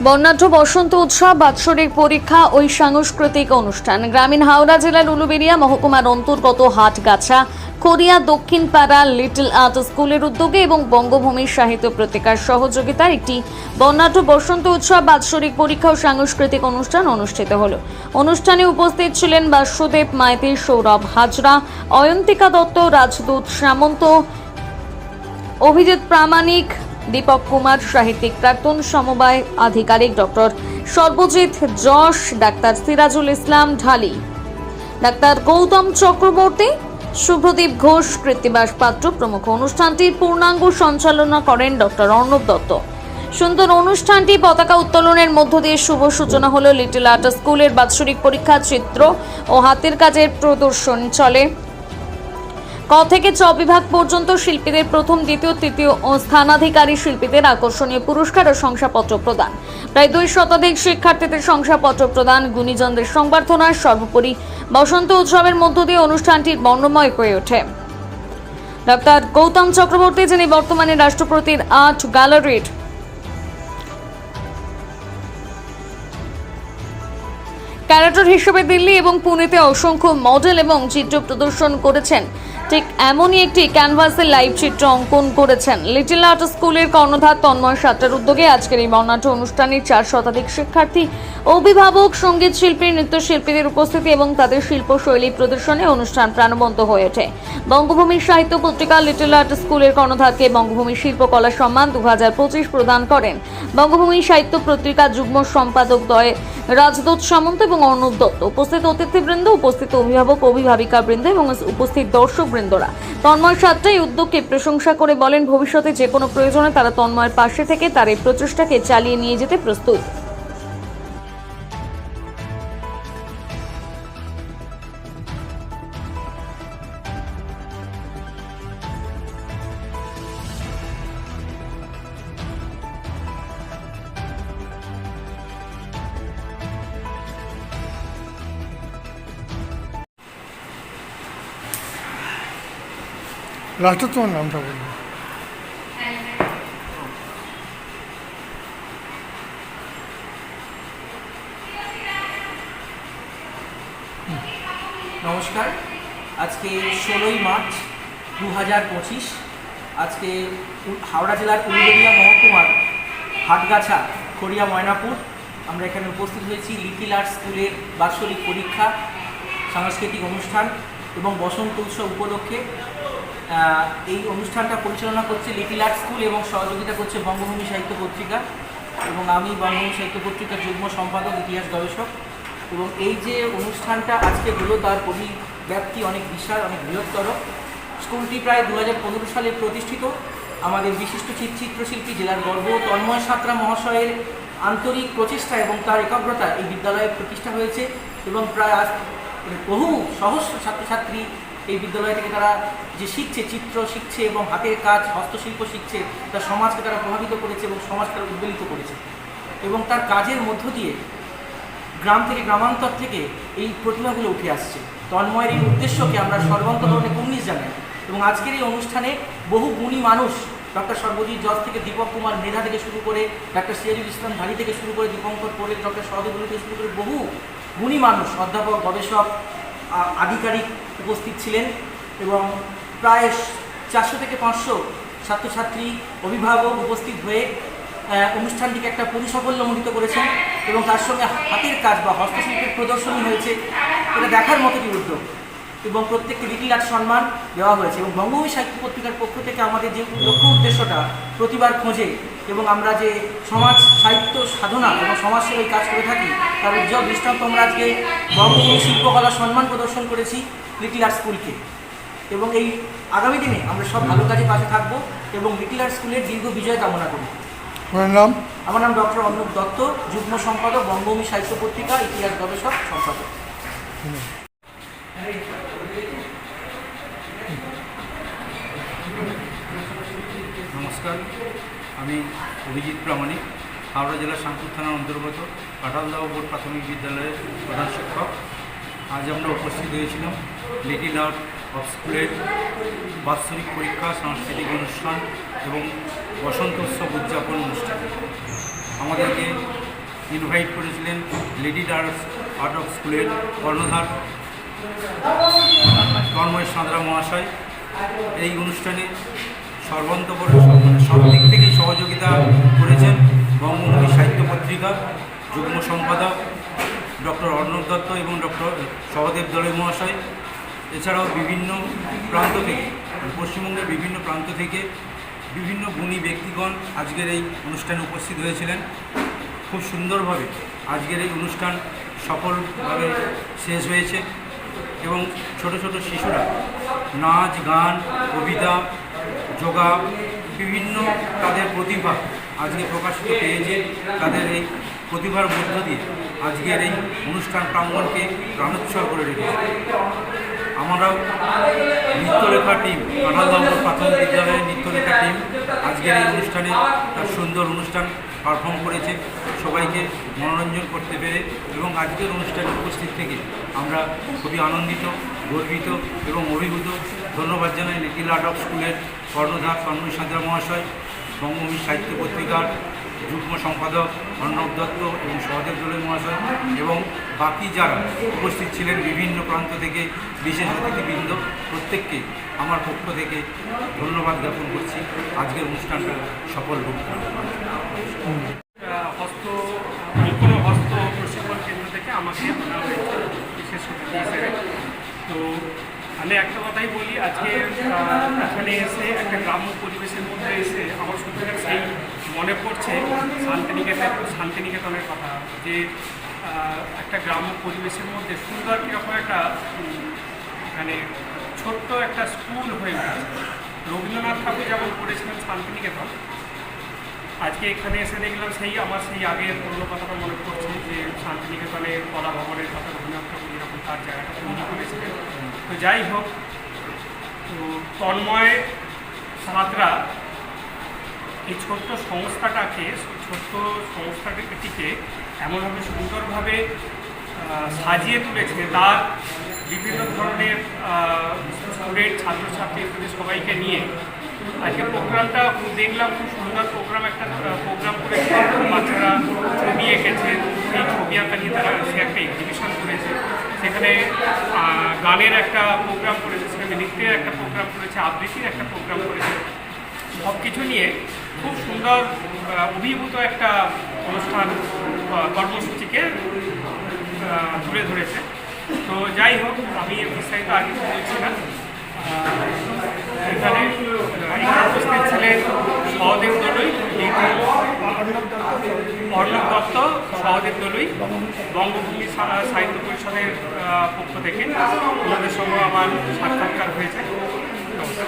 বর্ণাঢ্য বসন্ত উৎসব, বাৎসরিক পরীক্ষা ও সাংস্কৃতিক অনুষ্ঠান। গ্রামীণ হাওড়া জেলার উলুবেড়িয়া মহকুমার অন্তর্গত হাটগাছা খড়িয়া দক্ষিণ পাড়া লিটল আর্ট স্কুলের উদ্যোগে এবং বঙ্গভূমি সাহিত্য পত্রিকার সহযোগিতার একটি বর্ণাঢ্য বসন্ত উৎসব, বাৎসরিক পরীক্ষা ও সাংস্কৃতিক অনুষ্ঠান অনুষ্ঠিত হলো। অনুষ্ঠানে উপস্থিত ছিলেন বাসুদেব মাইতি, সৌরভ হাজরা, অয়ন্তিকা দত্ত, রাজদূত সামন্ত, অভিজিৎ প্রামাণিক, দীপক কুমার, সাহিত্যিক প্রাক্তন সমবায় আধিকারিক ডক্টর সর্বজিৎ যশ, ডাক্তার সিরাজুল ইসলাম ঢালি, ডাক্তার গৌতম চক্রবর্তী, শুভদীপ ঘোষ, কৃত্তিবাস পাত্র প্রমুখ। অনুষ্ঠানটির পূর্ণাঙ্গ সঞ্চালনা করেন ডক্টর অর্ণব দত্ত। সুন্দর অনুষ্ঠানটি পতাকা উত্তোলনের মধ্য দিয়ে শুভ সূচনা হলো। লিটল আর্ট স্কুলের বাৎসরিক পরীক্ষা, চিত্র ও হাতের কাজের প্রদর্শন চলে। ক থেকে চ বিভাগ পর্যন্ত শিল্পীদের প্রথম, দ্বিতীয়, তৃতীয় ও স্থানাধিকারী শিল্পীদের আকর্ষণীয় পুরস্কার ও শংসাপত্র প্রদান, প্রায় 2 শতাধিক শিক্ষার্থীদের শংসাপত্র প্রদান, গুণীজনদের সংবর্ধনা। সর্বোপরি বসন্ত উৎসবের মধ্য দিয়ে অনুষ্ঠানটির বর্ণময় হয়ে ওঠে। ডক্টর গৌতম চক্রবর্তী, যিনি বর্তমানে রাষ্ট্রপতির আর্ট গ্যালারির ক্যারেক্টার হিসেবে দিল্লি এবং পুনেতে অসংখ্য মডেল এবং চিত্র প্রদর্শন করেছেন, ঠিক এমনই একটি ক্যানভাসে লাইভ চিত্র অঙ্কন করেছেন। লিটল আর্ট স্কুলের কর্ণধার তন্ময় সাঁতরার উদ্যোগে আজকের এই বর্ণাঢ্য অনুষ্ঠানে 4 শতাধিক শিক্ষার্থী, অভিভাবক, সঙ্গীত শিল্পী, নৃত্যশিল্পীদের উপস্থিতি এবং তাদের শিল্পশৈলী প্রদর্শনে অনুষ্ঠান প্রাণবন্ত হয়ে ওঠে। বঙ্গভূমি সাহিত্য পত্রিকা লিটল আর্ট স্কুলের কর্ণধারকে বঙ্গভূমি শিল্পকলা সম্মান 2025 প্রদান করেন বঙ্গভূমি সাহিত্য পত্রিকা যুগ্ম সম্পাদক দ্বয় রাজদূত সামন্ত এবং অর্ণব দত্ত। উপস্থিত অতিথিবৃন্দ, উপস্থিত অভিভাবক, অভিভাবিকা বৃন্দ এবং উপস্থিত দর্শক বৃন্দরা তন্ময় সাঁতরা এই উদ্যোগকে প্রশংসা করে বলেন, ভবিষ্যতে যে কোনো প্রয়োজনে তারা তন্ময়ের পাশে থেকে তার এই প্রচেষ্টাকে চালিয়ে নিয়ে যেতে প্রস্তুত। লাস্টে তোমার নামটা বলবো। নমস্কার। আজকে 16ই মার্চ 2025, আজকে হাওড়া জেলার উলুবেড়িয়া মহকুমার হাটগাছা খড়িয়া ময়নাপুর আমরা এখানে উপস্থিত হয়েছি লিটল আর্ট স্কুলের বাৎসরিক পরীক্ষা, সাংস্কৃতিক অনুষ্ঠান এবং বসন্ত উৎসব উপলক্ষে। এই অনুষ্ঠানটা পরিচালনা করছে লিটল আর্ট স্কুল এবং সহযোগিতা করছে বঙ্গভূমি সাহিত্য পত্রিকা, এবং আমি বঙ্গভূমি সাহিত্য পত্রিকার যুগ্ম সম্পাদক, ইতিহাস গবেষক। এবং এই যে অনুষ্ঠানটা আজকে হলো তার পরিব্যাপ্তি অনেক বিশাল, অনেক বৃহত্তর। স্কুলটি প্রায় 2015 সালে প্রতিষ্ঠিত। আমাদের বিশিষ্ট চিত্রশিল্পী, জেলার গর্ব তন্ময় সাঁতরা মহাশয়ের আন্তরিক প্রচেষ্টা এবং তার একাগ্রতা এই বিদ্যালয়ে প্রতিষ্ঠা হয়েছে, এবং প্রায় আজ বহু সহস্র ছাত্রছাত্রী এই বিদ্যালয় থেকে তারা যে শিখছে, চিত্র শিখছে এবং হাতের কাজ, হস্তশিল্প শিখছে, তার সমাজকে তারা প্রভাবিত করেছে এবং সমাজকে তারা উদ্বেলিত করেছে। এবং তার কাজের মধ্য দিয়ে গ্রাম থেকে, গ্রামান্তর থেকে এই প্রতিভাগুলো উঠে আসছে। তন্ময়ের এই উদ্দেশ্যকে আমরা সর্বান্তকরণে কুর্নিশ জানাই। এবং আজকের এই অনুষ্ঠানে বহু গুণী মানুষ, ডক্টর সর্বজিৎ যশ থেকে দীপক কুমার মৃধা থেকে শুরু করে, ডাক্তার সিরাজুল ইসলাম ঢালি থেকে শুরু করে, দীপঙ্কর পোরেল, ডক্টর সহদেব থেকে শুরু করে বহু গুণী মানুষ, অধ্যাপক, গবেষক, আধিকারিক উপস্থিত ছিলেন। এবং প্রায় 400 থেকে 500 ছাত্রছাত্রী, অভিভাবক উপস্থিত হয়ে অনুষ্ঠানটিকে একটা পরিসাফল্যমণ্ডিত করেছেন। এবং তার সঙ্গে হাতের কাজ বা হস্তশিল্পের প্রদর্শনী হয়েছে, এটা দেখার মতো কি উদ্যোগ। এবং প্রত্যেককে লিটল আর্ট সম্মান দেওয়া হয়েছে। এবং বঙ্গভূমি সাহিত্য পত্রিকার পক্ষ থেকে আমাদের যে লক্ষ্য উদ্দেশ্যটা প্রতিবার খোঁজে এবং আমরা যে সমাজ সাহিত্য সাধনা এবং সমাজসেবায় কাজ করে থাকি, তার উজ্জ্বল দৃষ্টান্ত আমরা আজকে বঙ্গভূমি শিল্পকলা সম্মান প্রদর্শন করেছি লিটল আর্ট স্কুলকে। এবং এই আগামী দিনে আমরা সব ভালো কাজে পাশে থাকবো এবং লিটল আর্ট স্কুলের দীর্ঘ বিজয় কামনা করি। আমার নাম ডক্টর অর্ণব দত্ত, যুগ্ম সম্পাদক, বঙ্গভূমি সাহিত্য পত্রিকা, ইতিহাস গবেষক, সম্পাদক। নমস্কার, আমি অভিজিৎ প্রামাণিক, হাওড়া জেলার শান্তিপুর থানার অন্তর্গত কাঁঠালদাহ বোর্ড প্রাথমিক বিদ্যালয়ের প্রধান শিক্ষক। আজ আমরা উপস্থিত হয়েছিলাম লিটল আর্ট স্কুলের বাৎসরিক পরীক্ষা, সাংস্কৃতিক অনুষ্ঠান এবং বসন্ত উৎসব উদযাপন অনুষ্ঠান। আমাদেরকে ইনভাইট করেছিলেন লেডি আর্ট অফ স্কুলের কর্ণধার তন্ময় সাঁতরা মহাশয়। এই অনুষ্ঠানে সর্বান্তকর সব দিক থেকেই সহযোগিতা করেছেন বঙ্গভূমি সাহিত্য পত্রিকা যুগ্ম সম্পাদক ডক্টর অর্ণব দত্ত এবং ডক্টর সহদেব দলই মহাশয়। এছাড়াও বিভিন্ন প্রান্ত থেকে, পশ্চিমবঙ্গের বিভিন্ন প্রান্ত থেকে বিভিন্ন গুণী ব্যক্তিগণ আজকের এই অনুষ্ঠানে উপস্থিত হয়েছিলেন। খুব সুন্দরভাবে আজকের এই অনুষ্ঠান সফলভাবে শেষ হয়েছে এবং ছোট ছোট শিশুরা নাচ, গান, কবিতা, যোগা, বিভিন্ন তাদের প্রতিভা আজকে প্রকাশিত পেয়েছে। তাদের এই প্রতিভার মধ্য দিয়ে আজকের এই অনুষ্ঠান প্রাঙ্গণকে প্রাণোচ্ছল করে রেখেছে। আমরাও নৃত্যলেখা টিম, কাঁঠালদামোদর প্রাথমিক বিদ্যালয়ের নৃত্যলেখা টিম আজকের এই অনুষ্ঠানে তার সুন্দর অনুষ্ঠান পারফর্ম করেছে, সবাইকে মনোরঞ্জন করতে পেরে। এবং আজকের অনুষ্ঠানে উপস্থিত থেকে আমরা খুবই আনন্দিত, গর্বিত এবং অভিভূত। ধন্যবাদ জানাই লিটিল আর্ট অফ স্কুলের কর্ণধার তন্ময় সাঁতরা মহাশয়, বঙ্গভূমি সাহিত্য পত্রিকার যুগ্ম সম্পাদক অর্ণব দত্ত এবং সহদেব দলই মহাশয় এবং বাকি যারা উপস্থিত ছিলেন বিভিন্ন প্রান্ত থেকে, বিশেষ অতিথিবৃন্দ, প্রত্যেককে আমার পক্ষ থেকে ধন্যবাদ জ্ঞাপন করছি আজকের অনুষ্ঠানটা সফল রূপ কোনো হস্ত প্রশিক্ষণ কেন্দ্র থেকে আমাকে আনা হয়েছে বিশেষ অতিথি হিসেবে। তো আমি একটা কথাই বলি, আজকে এখানে এসে একটা গ্রাম্য পরিবেশের মধ্যে এসে আমার সত্যিকার সেই মনে পড়ছে শান্তিনিকেতনের কথা, যে একটা গ্রাম্য পরিবেশের মধ্যে সুন্দর কীরকম একটা মানে ছোট্ট একটা স্কুল হয়ে উঠেছে। রবীন্দ্রনাথ ঠাকুর যেমন করেছিলেন শান্তিনিকেতন, আজকে এখানে এসে দেখলাম আমার সেই আগের পুরোনো কথাটা মনে পড়ছে, যে শান্তিনিকেতনের কলা ভবনের কথা রবীন্দ্রনাথ ঠাকুর যেরকম তার জায়গাটা তৈরি করেছিলেন। তো যাই হোক, তো তন্ময় সাঁতরা এই ছোট্ট সংস্থাটিকে এমনভাবে সুন্দরভাবে সাজিয়ে তুলেছে, তার বিভিন্ন ধরনের স্টুডেন্ট, ছাত্রছাত্রী ইত্যাদি সবাইকে নিয়ে আজকে প্রোগ্রামটা দেখলাম। খুব সুন্দর প্রোগ্রাম করেছে। বাচ্চারা ছবি এঁকেছে, সেই ছবি আঁকা নিয়ে সে একটা এক্সিবিশন করেছে। সেখানে গানের একটা প্রোগ্রাম করেছে, সেখানে নৃত্যের একটা প্রোগ্রাম করেছে, আবৃত্তির একটা প্রোগ্রাম করেছে। সব কিছু নিয়ে খুব সুন্দর অভিভূত একটা অনুষ্ঠান কর্মসূচিকে তুলে ধরেছে। তো যাই হোক, আমি বিস্তারিত আগে বলছি না। এখানে উপস্থিত ছিলেন সহদেব দলই, অর্ণব দত্ত, সহদেব দলই, বঙ্গভূমি সাহিত্য পরিষদের পক্ষ থেকে। ওনাদের সঙ্গে আমার সাক্ষাৎকার হয়েছে। নমস্কার।